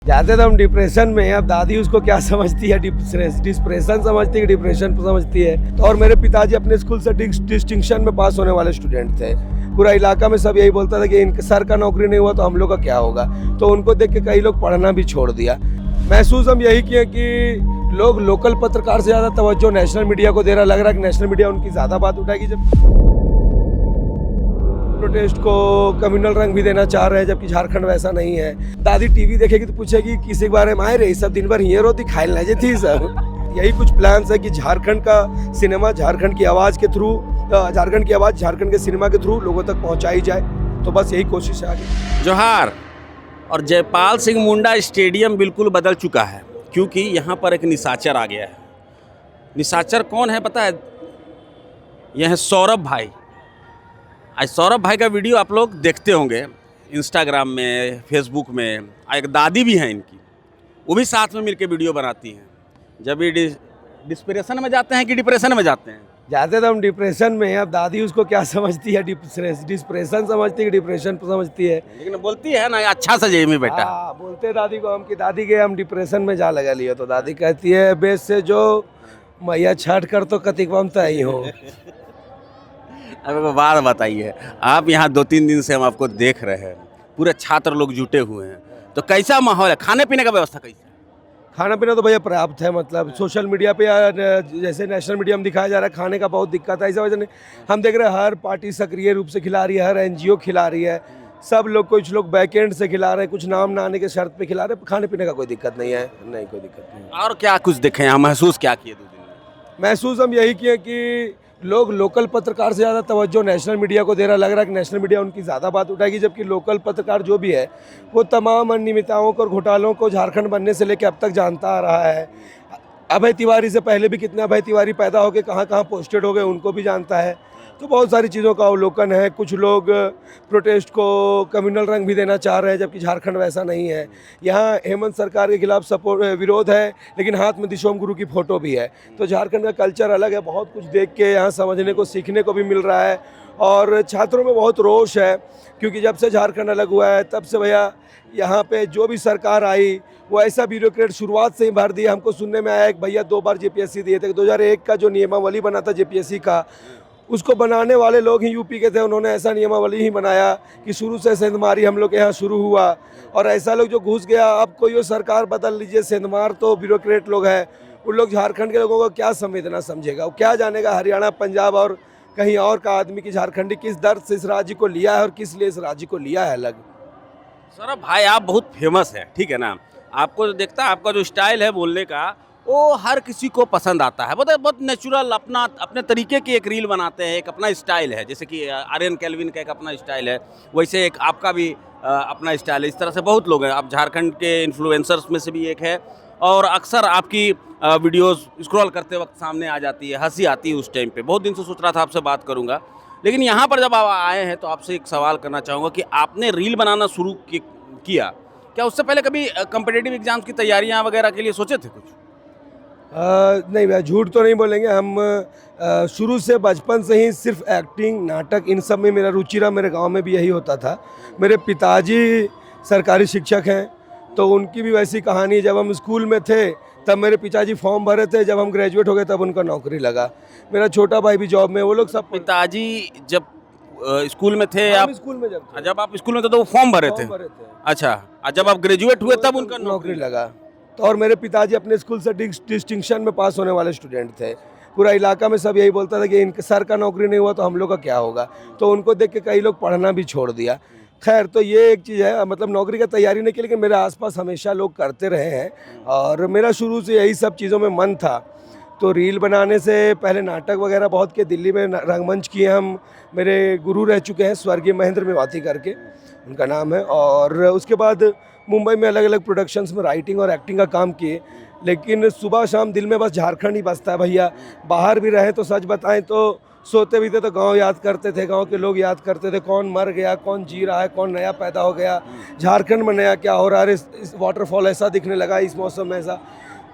जाते तो हम डिप्रेशन में हैं। अब दादी उसको क्या समझती है, डिप्रेशन समझती है कि डिप्रेशन समझती है। तो और मेरे पिताजी अपने स्कूल से डिस्टिंक्शन में पास होने वाले स्टूडेंट थे। पूरा इलाका में सब यही बोलता था कि इनके सर का नौकरी नहीं हुआ तो हम लोग का क्या होगा। तो उनको देख के कई लोग पढ़ना भी छोड़ दिया। महसूस हम यही किए कि लोग लोकल पत्रकार से ज़्यादा तवज्जो नेशनल मीडिया को दे रहा। लग रहा है कि नेशनल मीडिया उनकी ज़्यादा बात उठाएगी। जब प्रोटेस्ट को कम्युनल रंग भी देना चाह रहे हैं, जबकि झारखंड वैसा नहीं है। दादी टीवी देखेगी तो पूछेगी किसी के बारे में आए रही सब दिन भर हियर होती खाइल ना थी सब। यही कुछ प्लान्स है कि झारखंड का सिनेमा झारखंड की आवाज़ के थ्रू, झारखंड की आवाज़ झारखंड के सिनेमा के थ्रू लोगों तक पहुंचाई जाए। तो बस यही कोशिश है आगे। जोहार। और जयपाल सिंह मुंडा स्टेडियम बिल्कुल बदल चुका है, क्योंकि यहाँ पर एक निशाचर आ गया है। निशाचर कौन है पता है? यह है सौरभ भाई। आज सौरभ भाई का वीडियो आप लोग देखते होंगे इंस्टाग्राम में, फेसबुक में। एक दादी भी हैं इनकी, वो भी साथ में मिलके वीडियो बनाती हैं। जब ये डिस्प्रेशन में जाते हैं कि डिप्रेशन में जाते हैं? जाते तो हम डिप्रेशन में हैं। अब दादी उसको क्या समझती है, डिप्रेशन समझती है कि डिप्रेशन समझती है। लेकिन बोलती है ना अच्छा सा जय में बेटा। हाँ, बोलते हैं दादी को हम कि दादी के हम डिप्रेशन में जा लगा लिए। तो दादी कहती है बेस से जो मैया छाट कर तो कतिकवम तय हो। अब एक बात बताइए, आप यहाँ 2-3 दिन से हम आपको देख रहे हैं, पूरे छात्र लोग जुटे हुए हैं, तो कैसा माहौल है? खाने पीने का व्यवस्था कैसा है? खाना पीना तो भैया पर्याप्त है। मतलब सोशल मीडिया पे या जैसे नेशनल मीडिया में दिखाया जा रहा है खाने का बहुत दिक्कत है, ऐसा वजह नहीं। हम देख रहे हैं हर पार्टी सक्रिय रूप से खिला रही है, हर एनजीओ खिला रही है, सब लोग, कुछ लोग बैकएंड से खिला रहे हैं, कुछ नाम ना आने के शर्त पे खिला रहे हैं। खाने पीने का कोई दिक्कत नहीं है, नहीं कोई दिक्कत नहीं। और क्या कुछ देखे यहाँ, महसूस क्या किए 2 दिन में? महसूस हम यही किए कि लोग लोकल पत्रकार से ज़्यादा तवज्जो नेशनल मीडिया को दे रहा। लग रहा है कि नेशनल मीडिया उनकी ज़्यादा बात उठाएगी, जबकि लोकल पत्रकार जो भी है वो तमाम अनियमितताओं को और घोटालों को झारखंड बनने से लेकर अब तक जानता आ रहा है। अभय तिवारी से पहले भी कितने अभय तिवारी पैदा हो गए, कहाँ कहाँ पोस्टेड हो गए, उनको भी जानता है। तो बहुत सारी चीज़ों का अवलोकन है। कुछ लोग प्रोटेस्ट को कम्युनल रंग भी देना चाह रहे हैं, जबकि झारखंड वैसा नहीं है। यहाँ हेमंत सरकार के खिलाफ विरोध है, लेकिन हाथ में दिशोम गुरु की फ़ोटो भी है। तो झारखंड का कल्चर अलग है। बहुत कुछ देख के यहाँ समझने को, सीखने को भी मिल रहा है। और छात्रों में बहुत रोष है, क्योंकि जब से झारखंड अलग हुआ है तब से भैया यहाँ पे जो भी सरकार आई वो ऐसा ब्यूरोक्रेट शुरुआत से ही भर दिया। हमको सुनने में आया कि भैया 2 बार जेपीएससी दिए थे। 2001 का जो नियमावली बना था जेपीएससी का, उसको बनाने वाले लोग ही यूपी के थे। उन्होंने ऐसा नियमावली ही बनाया कि शुरू से सेंधमारी हम लोग के यहाँ शुरू हुआ, और ऐसा लोग जो घुस गया। अब कोई वो सरकार बदल लीजिए, सेंधमार तो ब्यूरोक्रेट लोग हैं। उन लोग झारखंड के लोगों को क्या संवेदना समझेगा? वो क्या जानेगा हरियाणा, पंजाब और कहीं और का आदमी की झारखंडी किस दर्द से इस राज्य को लिया है और किस लिए इस राज्य को लिया है अलग। सौरभ भाई, आप बहुत फेमस है, ठीक है ना? आपको जो देखता है, आपका जो स्टाइल है बोलने का, वो हर किसी को पसंद आता है। बहुत नेचुरल, अपने तरीके की एक रील बनाते हैं, एक अपना स्टाइल है। जैसे कि आर्यन कैल्विन का एक अपना स्टाइल है, वैसे एक आपका भी अपना स्टाइल है। इस तरह से बहुत लोग हैं। आप झारखंड के इन्फ्लुएंसर्स में से भी एक है, और अक्सर आपकी वीडियोस स्क्रॉल करते वक्त सामने आ जाती है, हंसी आती है उस टाइम पे। बहुत दिन से सोच रहा था आपसे बात करूँगा, लेकिन यहाँ पर जब आप आए हैं तो आपसे एक सवाल करना चाहूँगा कि आपने रील बनाना शुरू किया, क्या उससे पहले कभी कॉम्पिटिटिव एग्जाम्स की तैयारियाँ वगैरह के लिए सोचे थे कुछ? नहीं भैया, झूठ तो नहीं बोलेंगे हम। शुरू से बचपन से ही सिर्फ एक्टिंग, नाटक, इन सब में मेरा रुचि रहा। मेरे गांव में भी यही होता था। मेरे पिताजी सरकारी शिक्षक हैं, तो उनकी भी वैसी कहानी है। जब हम स्कूल में थे तब मेरे पिताजी फॉर्म भरे थे, जब हम ग्रेजुएट हो गए तब उनका नौकरी लगा। मेरा छोटा भाई भी जॉब में, वो लोग सब। पिताजी जब स्कूल में थे, आप स्कूल में जब आप स्कूल में थे तो वो फॉर्म भरे थे? अच्छा, और जब आप ग्रेजुएट हुए तब उनका नौकरी लगा। तो और मेरे पिताजी अपने स्कूल से डिस्टिंक्शन में पास होने वाले स्टूडेंट थे। पूरा इलाका में सब यही बोलता था कि इनके सर का नौकरी नहीं हुआ तो हम लोग का क्या होगा। तो उनको देख के कई लोग पढ़ना भी छोड़ दिया। खैर, तो ये एक चीज़ है। मतलब नौकरी का तैयारी नहीं की, लेकिन मेरे आसपास हमेशा लोग करते रहे हैं, और मेरा शुरू से यही सब चीज़ों में मन था। तो रील बनाने से पहले नाटक वगैरह बहुत के दिल्ली में रंगमंच किए हम। मेरे गुरु रह चुके हैं, स्वर्गीय महेंद्र मेवाती करके उनका नाम है। और उसके बाद मुंबई में अलग अलग प्रोडक्शंस में राइटिंग और एक्टिंग का काम किए। लेकिन सुबह शाम दिल में बस झारखंड ही बसता है भैया। बाहर भी रहे तो सच बताएं तो सोते भी थे तो गांव याद करते थे, गांव के लोग याद करते थे। कौन मर गया, कौन जी रहा है, कौन नया पैदा हो गया, झारखंड में नया क्या हो रहा है, इस वाटरफॉल ऐसा दिखने लगा, इस मौसम में ऐसा।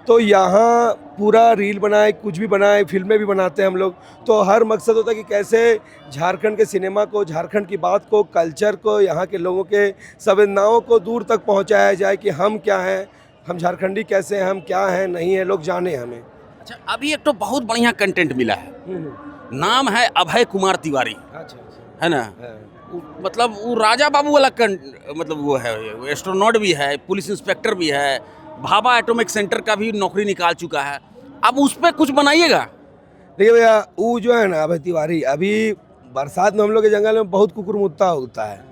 तो यहाँ पूरा रील बनाए, कुछ भी बनाए, फिल्में भी बनाते हैं हम लोग। तो हर मकसद होता है कि कैसे झारखंड के सिनेमा को, झारखंड की बात को, कल्चर को, यहाँ के लोगों के संवेदनाओं को दूर तक पहुँचाया जाए कि हम क्या हैं, हम झारखंडी कैसे हैं, हम क्या हैं, नहीं है, लोग जाने हमें। अच्छा, अभी एक तो बहुत बढ़िया कंटेंट मिला है, नाम है अभय कुमार तिवारी, अच्छा है ना? मतलब वो राजा बाबू वाला मतलब वो है, एस्ट्रोनॉट भी है, पुलिस इंस्पेक्टर भी है, भाभा एटॉमिक सेंटर का भी नौकरी निकाल चुका है। अब उस पर कुछ बनाइएगा। देखिए भैया, वो जो है ना अभय तिवारी, अभी बरसात में हम लोग के जंगल में बहुत कुकुरमुत्ता होता है,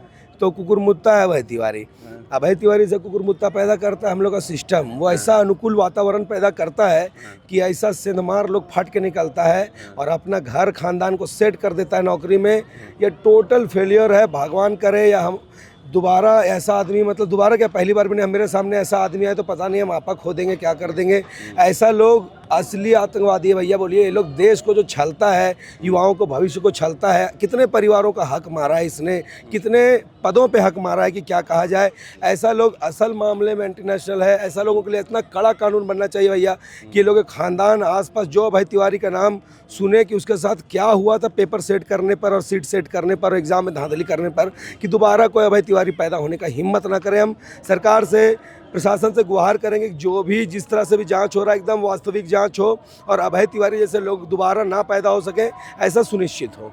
तो कुकुरमुत्ता है अभय तिवारी। अभय तिवारी से कुकुरमुत्ता पैदा करता है हम लोग का सिस्टम। वो ऐसा अनुकूल वातावरण पैदा करता है कि ऐसा सेंधमार लोग फट के निकलता है और अपना घर खानदान को सेट कर देता है नौकरी में। ये टोटल फेलियर है। भगवान करे या हम दोबारा ऐसा आदमी, मतलब दोबारा क्या, पहली बार भी नहीं, मेरे सामने ऐसा आदमी आए तो पता नहीं हम आपा खो देंगे, क्या कर देंगे। ऐसा लोग असली आतंकवादी है भैया। बोलिए, ये लोग देश को जो छलता है, युवाओं को, भविष्य को छलता है। कितने परिवारों का हक मारा है इसने, कितने पदों पे हक मारा है कि क्या कहा जाए। ऐसा लोग असल मामले में इंटरनेशनल है। ऐसा लोगों के लिए इतना कड़ा कानून बनना चाहिए भैया कि ये लोग खानदान आसपास जो अभय तिवारी का नाम सुने कि उसके साथ क्या हुआ था पेपर सेट करने पर और सीट सेट करने पर, एग्ज़ाम में धांधली करने पर, कि दोबारा कोई अभय तिवारी पैदा होने का हिम्मत ना करें। हम सरकार से, प्रशासन से गुहार करेंगे कि जो भी जिस तरह से भी जांच हो रहा है एकदम वास्तविक जांच हो और अभय तिवारी जैसे लोग दोबारा ना पैदा हो सके, ऐसा सुनिश्चित हो।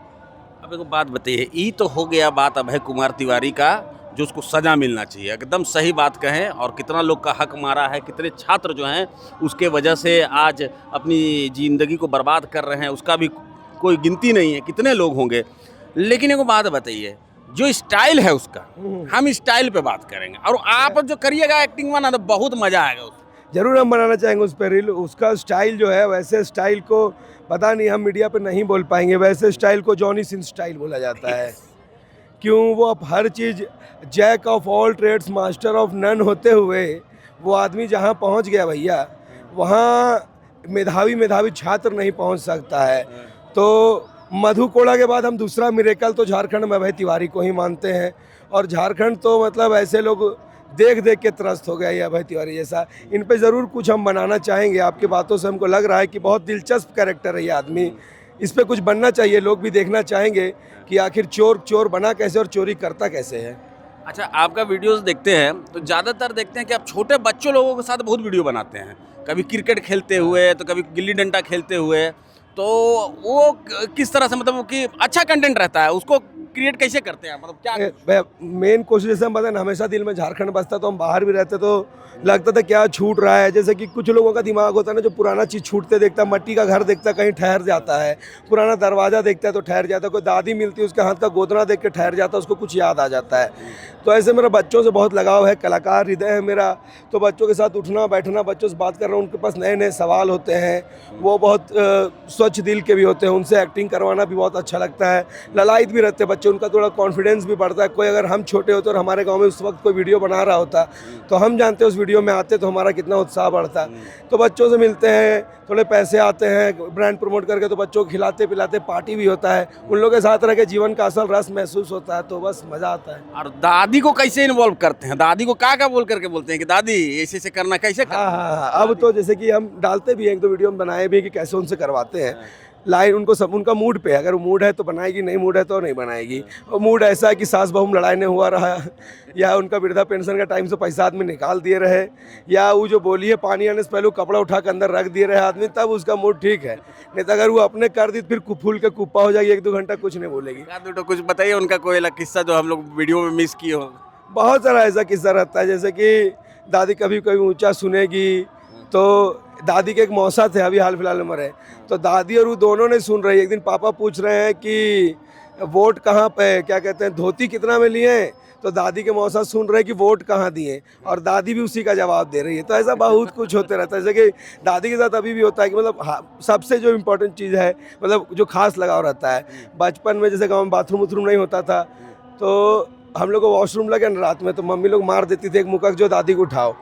अब एक बात बताइए, ये तो हो गया बात अभय कुमार तिवारी का, जो उसको सज़ा मिलना चाहिए, एकदम सही बात कहें। और कितना लोग का हक मारा है, कितने छात्र जो हैं उसके वजह से आज अपनी ज़िंदगी को बर्बाद कर रहे हैं, उसका भी कोई गिनती नहीं है, कितने लोग होंगे। लेकिन एक बात बताइए, जो स्टाइल है उसका, हम स्टाइल पे बात करेंगे, और आप जो करिएगा एक्टिंग में ना, तो बहुत मज़ा आएगा उसमें। जरूर हम बनाना चाहेंगे उस पर रील। उसका स्टाइल जो है, वैसे स्टाइल को पता नहीं हम मीडिया पे नहीं बोल पाएंगे। वैसे स्टाइल को जॉनी सिंह स्टाइल बोला जाता है। क्यों? वो अब हर चीज़ jack of all trades master of none होते हुए वो आदमी जहाँ पहुँच गया भैया, वहाँ मेधावी छात्र नहीं पहुँच सकता है। तो मधु कोड़ा के बाद हम दूसरा मिरेकल तो झारखंड में अभय तिवारी को ही मानते हैं। और झारखंड तो मतलब ऐसे लोग देख देख के त्रस्त हो गया ये अभय तिवारी जैसा। इन पे ज़रूर कुछ हम बनाना चाहेंगे। आपकी बातों से हमको लग रहा है कि बहुत दिलचस्प कैरेक्टर है ये आदमी। इस पे कुछ बनना चाहिए, लोग भी देखना चाहेंगे कि आखिर चोर बना कैसे और चोरी करता कैसे है। अच्छा, आपका वीडियोस देखते हैं तो ज़्यादातर देखते हैं कि आप छोटे बच्चों लोगों के साथ बहुत वीडियो बनाते हैं, कभी क्रिकेट खेलते हुए तो कभी गिल्ली डंडा खेलते हुए। तो वो किस तरह से, मतलब कि अच्छा कंटेंट रहता है, उसको क्रिएट कैसे करते हैं, मतलब क्या? मेन कोशिश जैसे हम बताएं, हमेशा दिल में झारखंड बसता, तो हम बाहर भी रहते तो लगता था क्या छूट रहा है। जैसे कि कुछ लोगों का दिमाग होता है ना, जो पुराना चीज़ छूटते देखता, मट्टी का घर देखता कहीं ठहर जाता है, पुराना दरवाज़ा देखता है तो ठहर जाता है, कोई दादी मिलती है उसके हाथ का गोदना देख के ठहर जाता है, उसको कुछ याद आ जाता है। तो ऐसे मेरा बच्चों से बहुत लगाव है, कलाकार हृदय है मेरा। तो बच्चों के साथ उठना बैठना, बच्चों से बात कर रहा हूँ, उनके पास नए नए सवाल होते हैं, वो बहुत स्वच्छ दिल के भी होते हैं, उनसे एक्टिंग करवाना भी बहुत अच्छा लगता है। ललायत भी रहते हैं बच्चे, उनका थोड़ा कॉन्फिडेंस भी बढ़ता है। कोई अगर हम छोटे होते और हमारे गांव में उस वक्त कोई वीडियो बना रहा होता तो हम जानते उस वीडियो में आते तो हमारा कितना उत्साह बढ़ता। तो बच्चों से मिलते हैं, थोड़े पैसे आते हैं, ब्रांड प्रमोट करके तो बच्चों को खिलाते पिलाते, पार्टी भी होता है, उन लोगों के साथ रह के जीवन का असल रस महसूस होता है, तो बस मज़ा आता है। और दादी को कैसे इन्वॉल्व करते हैं? दादी को क्या बोल करके बोलते हैं कि दादी ऐसे करना, कैसे करना? हाँ, अब तो जैसे कि हम डालते भी हैं, एक दो वीडियो हम बनाए भी कि कैसे उनसे करवाते हैं लाइन। उनको सब उनका मूड पे, अगर मूड है तो बनाएगी, नहीं मूड है तो नहीं बनाएगी। और मूड ऐसा है कि सास बहू लड़ाई नहीं हुआ रहा, या उनका वृद्धा पेंशन का टाइम से पैसा आदमी निकाल दिए रहे, या वो जो बोली है पानी आने से पहले कपड़ा उठा के अंदर रख दिए रहे आदमी, तब उसका मूड ठीक है। नहीं तो अगर वो अपने कर दी फिर फूल के कुप्पा हो जाएगी, एक दो घंटा कुछ नहीं बोलेगी। तो कुछ बताइए उनका कोई अलग किस्सा जो हम लोग वीडियो में मिस किए हो। बहुत सारा ऐसा किस्सा रहता है, जैसे कि दादी कभी कभी ऊँचा सुनेगी। तो दादी के एक मौसा थे, अभी हाल फिलहाल में मरे, तो दादी और वो दोनों ने सुन रही। एक दिन पापा पूछ रहे हैं कि वोट कहाँ पे, क्या कहते हैं, धोती कितना में लिए, तो दादी के मौसा सुन रहे हैं कि वोट कहाँ दिए, और दादी भी उसी का जवाब दे रही है। तो ऐसा बहुत कुछ होते रहता है। जैसे कि दादी के साथ अभी भी होता है कि मतलब सबसे जो इम्पोर्टेंट चीज़ है, मतलब जो खास लगाव रहता है, बचपन में जैसे गाँव में बाथरूम वूथरूम नहीं होता था, तो हम लोग को वॉशरूम लगे ना रात में, तो मम्मी लोग मार देती थी एक मुकक, जो दादी को उठाओ।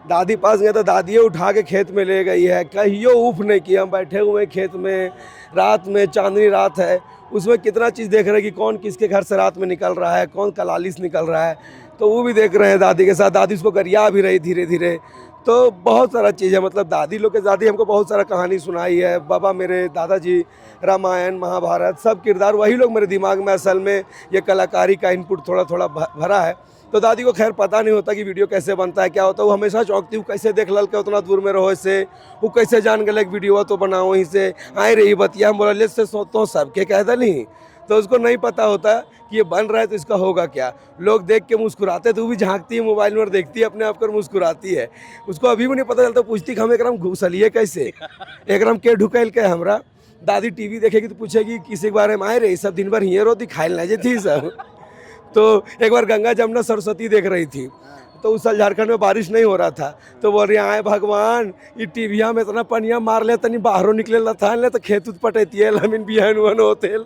दादी पास गया तो दादी उठा के खेत में ले गई है, कहियो ऊफ नहीं किया। हम बैठे हुए खेत में, रात में, चांदनी रात है, उसमें कितना चीज़ देख रहे हैं कि कौन किसके घर से रात में निकल रहा है, कौन कलालिस निकल रहा है। तो वो भी देख रहे हैं दादी के साथ, दादी उसको गरिया भी रही धीरे धीरे। तो बहुत सारा चीज़ है, मतलब दादी लोग के दादी हमको बहुत सारा कहानी सुनाई है, बाबा मेरे दादाजी रामायण महाभारत सब किरदार वही लोग मेरे दिमाग में, असल में ये कलाकारी का इनपुट थोड़ा थोड़ा भरा है। तो दादी को खैर पता नहीं होता कि वीडियो कैसे बनता है क्या होता है, वो हमेशा चौंकती हूँ कैसे देख लल के उतना दूर में रहो इससे, वो कैसे जान गए वीडियो तो बनाओ वहीं से आए रही बतिया, हम बोला से सोतो सबके कह नहीं। तो उसको नहीं पता होता कि ये बन रहा है तो इसका होगा क्या। लोग देख के मुस्कुराते तो वो भी झांकती है मोबाइल में और देखती है अपने आप कर मुस्कुराती है। उसको अभी भी नहीं पता चलता, पूछती कि हम एकदम घुसलिए कैसे, एकदम के ढुकैल के हमरा। दादी टीवी देखेगी तो पूछेगी किसी के बारे में आए रही सब दिन भर हियर होती खाइल ना जे थी सब। तो एक बार गंगा जमुना सरस्वती देख रही थी, तो उस साल झारखंड में बारिश नहीं हो रहा था, तो बोल रही आए भगवान ये टीविया में इतना पनिया मार ले तनी बाहरों निकले ला था ले तो खेत उत पटेती लमिन बिहन उहन होते।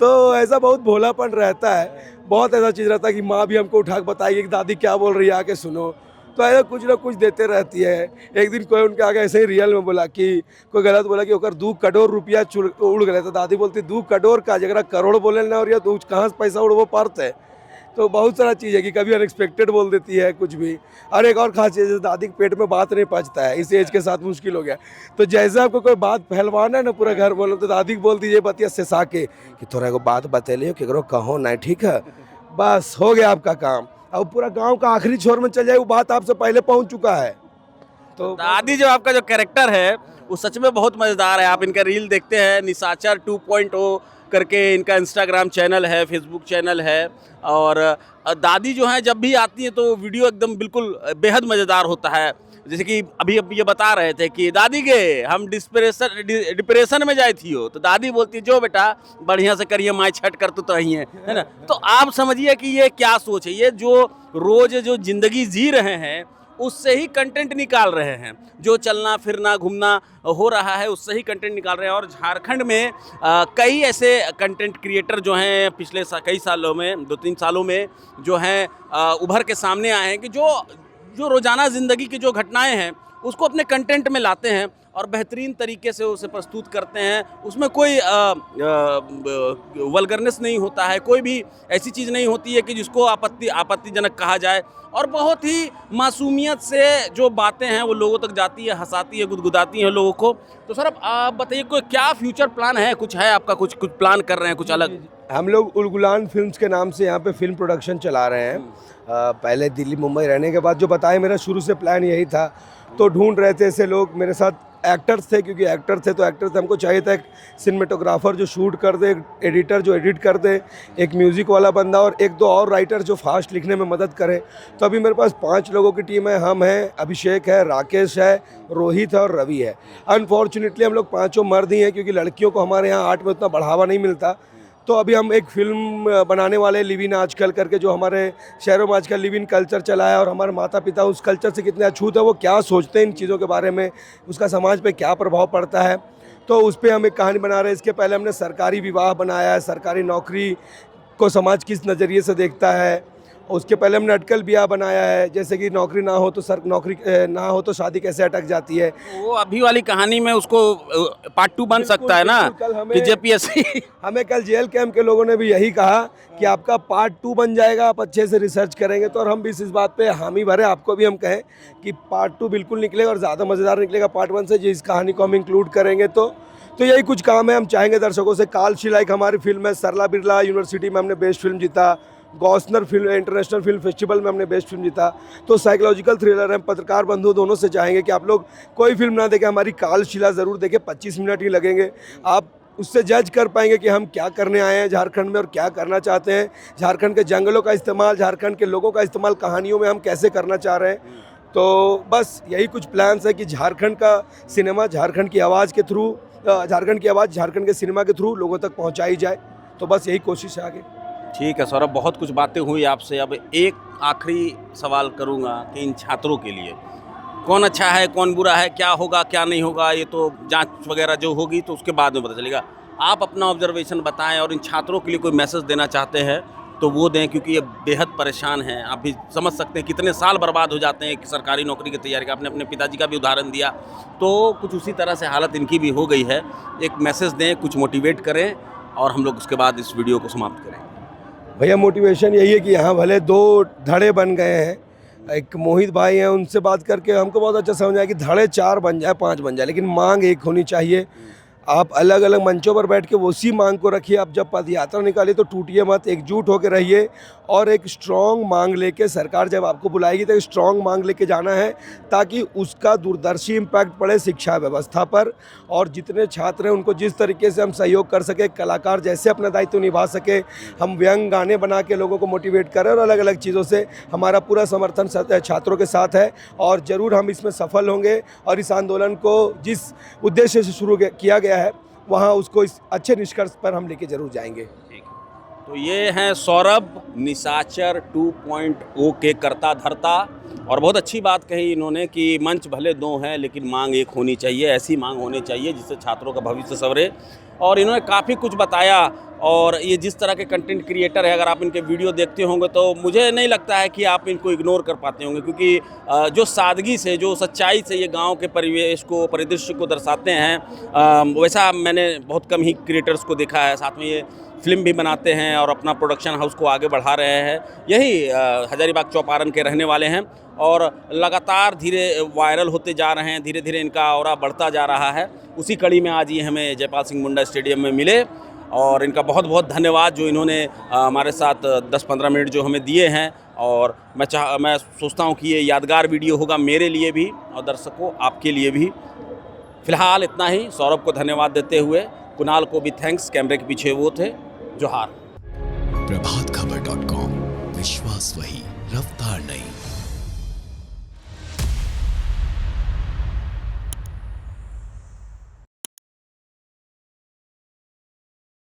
तो ऐसा बहुत भोलापन रहता है, बहुत ऐसा चीज़ रहता है कि माँ भी हमको उठा के बताएगी कि दादी क्या बोल रही है आके सुनो। तो ऐसा कुछ ना कुछ देते रहती है। एक दिन कोई उनके आगे ऐसे ही रियल में बोला कि कोई गलत बोला कि ओकर 2 करोड़ रुपया उड़ गए, तो दादी बोलती 2 करोड़ का जगह करोड़ बोले ना और या तो कहाँ से पैसा उड़वो पारते है। तो बहुत सारा चीज़ है कि कभी अनएक्सपेक्टेड बोल देती है कुछ भी। और एक और खास चीज़ है, दादी के पेट में बात नहीं पचता है, इस एज के साथ मुश्किल हो गया। तो जैसे आपको कोई बात फैलवाना है ना पूरा घर बोलो, तो दादी को बोल दीजिए बतिया से साके कि थोड़ा को बात बतेलियो केकरो कहो ना, ठीक है, बस हो गया आपका काम। अब पूरा गांव का आखिरी छोर में चल जाए वो बात आपसे पहले पहुंच चुका है। तो दादी जो आपका जो कैरेक्टर है वो सच में बहुत मज़ेदार है। आप इनका रील देखते हैं, निशाचर 2.0 करके इनका इंस्टाग्राम चैनल है, फेसबुक चैनल है। और दादी जो है जब भी आती है तो वीडियो एकदम बिल्कुल बेहद मज़ेदार होता है। जैसे कि अभी ये बता रहे थे कि दादी के हम डिप्रेशन में जाए थी हो, तो दादी बोलती है जो बेटा बढ़िया से करिए माई छट कर तो ही है ना। तो आप समझिए कि ये क्या सोच है, ये जो रोज़ जो ज़िंदगी जी रहे हैं उससे ही कंटेंट निकाल रहे हैं, जो चलना फिरना घूमना हो रहा है उससे ही कंटेंट निकाल रहे हैं। और झारखंड में कई ऐसे कंटेंट क्रिएटर जो हैं पिछले कई सालों में 2-3 सालों में जो हैं उभर के सामने आए हैं कि जो रोज़ाना ज़िंदगी की जो घटनाएं हैं उसको अपने कंटेंट में लाते हैं और बेहतरीन तरीके से उसे प्रस्तुत करते हैं। उसमें कोई वल्गरनेस नहीं होता है, कोई भी ऐसी चीज़ नहीं होती है कि जिसको आपत्तिजनक कहा जाए, और बहुत ही मासूमियत से जो बातें हैं वो लोगों तक जाती है, हंसाती है, गुदगुदाती हैं लोगों को। तो सर अब आप बताइए कोई क्या फ्यूचर प्लान है, कुछ है आपका, कुछ प्लान कर रहे हैं कुछ अलग? हम लोग उलगुलान फिल्म्स के नाम से यहाँ पे फिल्म प्रोडक्शन चला रहे हैं। पहले दिल्ली मुंबई रहने के बाद जो बताया मेरा शुरू से प्लान यही था, तो ढूंढ रहे थे ऐसे लोग मेरे साथ एक्टर्स थे, क्योंकि एक्टर थे तो एक्टर्स हमको चाहिए था एक सिनेमेटोग्राफर जो शूट कर दे, एक एडिटर जो एडिट कर दे, एक म्यूज़िक वाला बंदा और 1-2 और राइटर जो फास्ट लिखने में मदद करे। तो अभी मेरे पास 5 लोगों की टीम है। हम हैं, अभिषेक है, राकेश है, रोहित है और रवि है। अनफॉर्चुनेटली हम लोग 5 मर्द ही हैं, क्योंकि लड़कियों को हमारे यहाँ आर्ट में उतना बढ़ावा नहीं मिलता। तो अभी हम एक फ़िल्म बनाने वाले लिव इन आजकल करके, जो हमारे शहरों में आजकल लिव इन कल्चर चला है और हमारे माता पिता उस कल्चर से कितने अछूत है, वो क्या सोचते हैं इन चीज़ों के बारे में, उसका समाज पे क्या प्रभाव पड़ता है। तो उस पर हम एक कहानी बना रहे हैं। इसके पहले हमने सरकारी विवाह बनाया है, सरकारी नौकरी को समाज किस नज़रिए से देखता है। उसके पहले हमने अटकल ब्याह बनाया है, जैसे कि नौकरी ना हो तो शादी कैसे अटक जाती है। वो अभी वाली कहानी में उसको पार्ट 2 बन सकता है ना कि जेपीएससी। हमें कल जेल कैंप के लोगों ने भी यही कहा कि आपका पार्ट 2 बन जाएगा, आप अच्छे से रिसर्च करेंगे। तो और हम भी इस बात पे हामी भरे, आपको भी हम कहें कि पार्ट 2 बिल्कुल निकलेगा और ज़्यादा मज़ेदार निकलेगा पार्ट 1 से, जिस कहानी को हम इंक्लूड करेंगे। तो यही कुछ काम है। हम चाहेंगे दर्शकों से, काल शिला एक हमारी फिल्म है, सरला बिरला यूनिवर्सिटी में हमने बेस्ट फिल्म जीता, गॉसनर फिल्म इंटरनेशनल फिल्म फेस्टिवल में हमने बेस्ट फिल्म जीता। तो साइकोलॉजिकल थ्रिलर है। पत्रकार बंधु दोनों से चाहेंगे कि आप लोग कोई फिल्म ना देखें, हमारी काल शिला ज़रूर देखें। 25 मिनट ही लगेंगे, आप उससे जज कर पाएंगे कि हम क्या करने आए हैं झारखंड में और क्या करना चाहते हैं। झारखंड के जंगलों का इस्तेमाल, झारखंड के लोगों का इस्तेमाल कहानियों में हम कैसे करना चाह रहे हैं। तो बस यही कुछ प्लान्स है कि झारखंड का सिनेमा झारखंड की आवाज़ के थ्रू, झारखंड की आवाज़ झारखंड के सिनेमा के थ्रू लोगों तक पहुँचाई जाए। तो बस यही कोशिश है आगे। ठीक है सौरभ, बहुत कुछ बातें हुई आपसे। अब एक आखिरी सवाल करूंगा कि इन छात्रों के लिए कौन अच्छा है कौन बुरा है, क्या होगा क्या नहीं होगा, ये तो जांच वगैरह जो होगी तो उसके बाद में पता चलेगा। आप अपना ऑब्जर्वेशन बताएं और इन छात्रों के लिए कोई मैसेज देना चाहते हैं तो वो दें, क्योंकि ये बेहद परेशान हैं। आप भी समझ सकते हैं कितने साल बर्बाद हो जाते हैं कि सरकारी नौकरी की तैयारी का। आपने अपने पिताजी का भी उदाहरण दिया, तो कुछ उसी तरह से हालत इनकी भी हो गई है। एक मैसेज दें, कुछ मोटिवेट करें और हम लोग उसके बाद इस वीडियो को समाप्त करें। भैया मोटिवेशन यही है कि यहाँ भले 2 धड़े बन गए हैं, एक मोहित भाई हैं, उनसे बात करके हमको बहुत अच्छा समझ आया कि धड़े 4 बन जाए, 5 बन जाए, लेकिन मांग एक होनी चाहिए। आप अलग अलग मंचों पर बैठ के उसी मांग को रखिए। आप जब पद यात्रा निकालिए तो टूटिए मत, एकजुट होकर रहिए और एक स्ट्रॉन्ग मांग लेके, सरकार जब आपको बुलाएगी तो एक स्ट्रॉन्ग मांग लेके जाना है ताकि उसका दूरदर्शी इम्पैक्ट पड़े शिक्षा व्यवस्था पर, और जितने छात्र हैं उनको जिस तरीके से हम सहयोग कर सके, कलाकार जैसे अपना दायित्व निभा सके, हम व्यंग गाने बना के लोगों को मोटिवेट करें और अलग अलग चीज़ों से हमारा पूरा समर्थन छात्रों के साथ है और ज़रूर हम इसमें सफल होंगे और इस आंदोलन को जिस उद्देश्य से शुरू किया गया है वहाँ उसको इस अच्छे निष्कर्ष पर हम लेके जरूर जाएंगे। ठीक है। तो ये हैं सौरभ, निशाचर 2.0 के करता धरता, और बहुत अच्छी बात कही इन्होंने कि मंच भले 2 हैं लेकिन मांग एक होनी चाहिए, ऐसी मांग होनी चाहिए जिससे छात्रों का भविष्य संवरे। और इन्होंने काफ़ी कुछ बताया, और ये जिस तरह के कंटेंट क्रिएटर है, अगर आप इनके वीडियो देखते होंगे तो मुझे नहीं लगता है कि आप इनको इग्नोर कर पाते होंगे, क्योंकि जो सादगी से, जो सच्चाई से ये गांव के परिवेश को, परिदृश्य को दर्शाते हैं, वैसा मैंने बहुत कम ही क्रिएटर्स को देखा है। साथ में ये फिल्म भी बनाते हैं और अपना प्रोडक्शन हाउस को आगे बढ़ा रहे हैं। यही हजारीबाग चौपारण के रहने वाले हैं और लगातार धीरे वायरल होते जा रहे हैं, धीरे धीरे इनका ऑरा बढ़ता जा रहा है। उसी कड़ी में आज ये हमें जयपाल सिंह मुंडा स्टेडियम में मिले, और इनका बहुत बहुत धन्यवाद जो इन्होंने हमारे साथ 10-15 मिनट जो हमें दिए हैं। और मैं सोचता हूँ कि ये यादगार वीडियो होगा मेरे लिए भी और दर्शकों आपके लिए भी। फिलहाल इतना ही। सौरभ को धन्यवाद देते हुए कुणाल को भी थैंक्स, कैमरे के पीछे वो थे। जोहार। प्रभातखबर.com, विश्वास वही, रफ्तार नहीं।